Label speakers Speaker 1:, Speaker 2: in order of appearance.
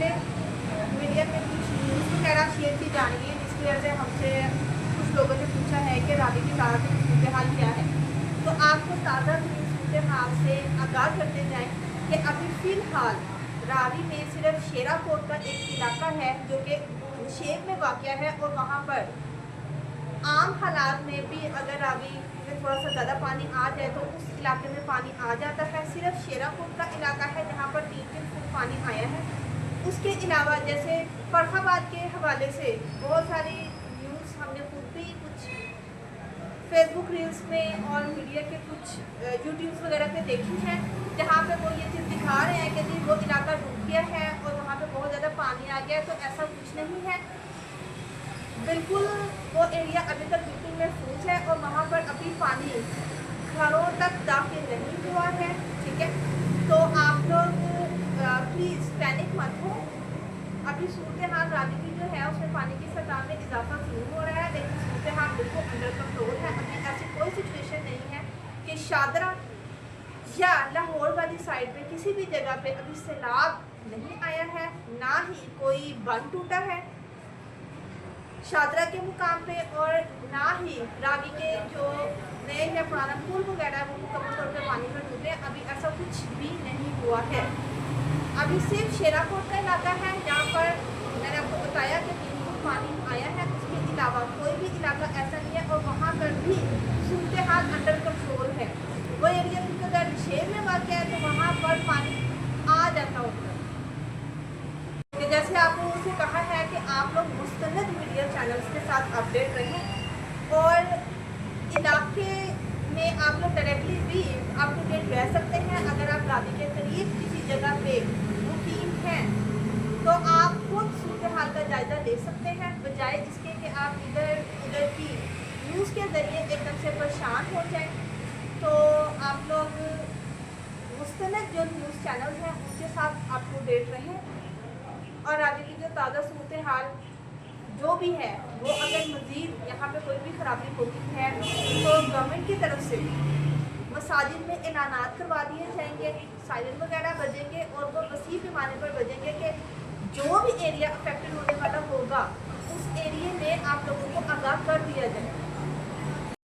Speaker 1: पहले मीडिया में कुछ न्यूज़ वगैरह शेयर की जा रही है, जिसकी वजह से हमसे कुछ लोगों ने पूछा है कि रावी की ताज़ा सूरत हाल क्या है। तो आपको ताज़ा सूरत हाल से आगाह करते जाएँ कि अभी फ़िलहाल रावी में सिर्फ शेराकोट का एक इलाका है जो कि शेख में वाक़या है, और वहाँ पर आम हालात में भी अगर रावी में थोड़ा सा ज़्यादा पानी आ जाए तो उस इलाके में पानी आ जाता है। सिर्फ शेराकोट का इलाका है जहाँ पर 3-3 फुट पानी आया है। उसके अलावा जैसे फर्रुखाबाद के हवाले से बहुत सारी न्यूज़ हमने खुद भी कुछ फेसबुक रील्स में और मीडिया के कुछ यूट्यूब वगैरह पे देखी है, जहाँ पे वो ये चीज़ दिखा रहे हैं कि जी वो इलाका डूब गया है और वहाँ पे बहुत ज़्यादा पानी आ गया है। तो ऐसा कुछ नहीं है, बिल्कुल वो एरिया अभी तक बिल्कुल महफूज है और वहाँ पर अभी पानी घरों तक दाखिल नहीं हुआ है। ठीक है, तो आप लोग प्लीज़ पैनिक मत हो। अभी सूरत हाल रावी की जो है उसमें पानी की सतह में इजाफा ज़रूर हो रहा है, लेकिन सूरत हाल बिल्कुल अंडर कंट्रोल है। अभी ऐसी कोई सिचुएशन नहीं है कि शादरा या लाहौर वाली साइड पे किसी भी जगह पे अभी सैलाब नहीं आया है, ना ही कोई बंद टूटा है शादरा के मुकाम पे, और ना ही रावी के जो नए या पुराना पुल वगैरह वो मुकम्मल तौर पे पानी में डूबे। अभी ऐसा कुछ भी नहीं हुआ है। अभी सिर्फ शेराकोट का इलाका है जहाँ पर मैंने आपको बताया कि 3 फुट पानी आया है। उसके अलावा कोई भी इलाका ऐसा नहीं है, और वहाँ पर भी सूरत हाल अंडर कंट्रोल है। वो एरिया क्योंकि अगर शेर में वाक़ है तो वहाँ पर पानी आ जाता होगा। कि जैसे आपने उसे कहा है कि आप लोग मुस्तंद मीडिया चैनल्स के साथ अपडेट रहें, और इलाके में आप लोग डायरेक्टली भी अप टू डेट रह सकते हैं। अगर आप रावी के करीब किसी जगह पे मुकीम हैं तो आप खुद सूरत हाल का जायज़ा ले सकते हैं, बजाय इसके कि आप इधर उधर की न्यूज़ के ज़रिए एकदम से परेशान हो जाएं। तो आप लोग मुस्तंद जो न्यूज़ चैनल्स हैं उनके साथ अप टू डेट रहें, और रावी की जो ताज़ा सूरत हाल जो भी है वो अगर मज़ीद यहाँ पे कोई भी ख़राबी होती है तो गवर्नमेंट की तरफ से मसाजिद में ऐलानात करवा दिए जाएंगे, सायरन वगैरह बजेंगे, और वो वसी पैमाने पर बजेंगे कि जो भी एरिया अफेक्टेड होने वाला होगा उस एरिए में आप लोगों को आगाह कर दिया जाए।